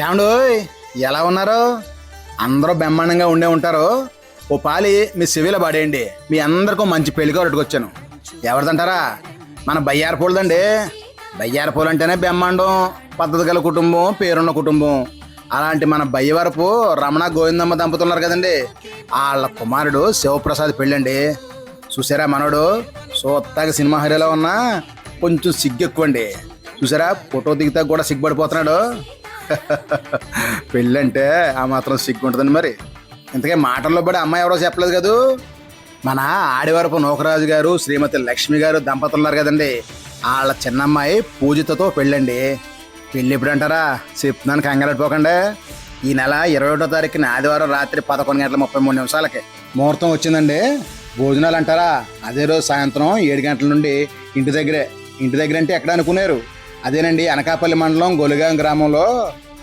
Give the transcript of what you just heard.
ఏమండోయ్, ఎలా ఉన్నారు? అందరూ బ్రహ్మాండంగా ఉండే ఉంటారు. ఓ పాలి మీ సివిలో పడేయండి. మీ అందరికీ మంచి పెళ్లిగా వచ్చాను. ఎవరిదంటారా? మన బయ్యారపూలదండి. బయ్యారపూలు అంటేనే బ్రహ్మాండం, పద్ధతి గల కుటుంబం, పేరున్న కుటుంబం. అలాంటి మన బయ్యవరపు రమణ గోవిందమ్మ దంపతున్నారు కదండి, వాళ్ళ కుమారుడు శివప్రసాద్ పెళ్ళండి. చూసారా మనోడు సోత్తాగా సినిమా హీరోలో ఉన్నా కొంచెం సిగ్గు ఎక్కువండి. చూసారా ఫోటో దిగితే కూడా సిగ్గుపడిపోతున్నాడు. పెళ్ళంటే ఆ మాత్రం సిగ్గు ఉంటుందండి. మరి ఇంతకే మాటల్లో పడి అమ్మాయి ఎవరో చెప్పలేదు కదూ. మన ఆడివరపు నూకరాజు గారు శ్రీమతి లక్ష్మి గారు దంపతులు ఉన్నారు కదండి, వాళ్ళ చిన్నమ్మాయి పూజితతో పెళ్ళండి. పెళ్ళి ఎప్పుడు అంటారా? చెప్తున్నాను, కంగారెట్టుకోకండి. ఈ నెల 21వ తారీఖున ఆదివారం రాత్రి 11:33 ముహూర్తం వచ్చిందండి. భోజనాలు అంటారా? అదే రోజు సాయంత్రం 7 గంటల నుండి ఇంటి దగ్గరే. ఇంటి దగ్గర అంటే ఎక్కడ అనుకున్నారు? అదేనండి, అనకాపల్లి మండలం గొలుగాం గ్రామంలో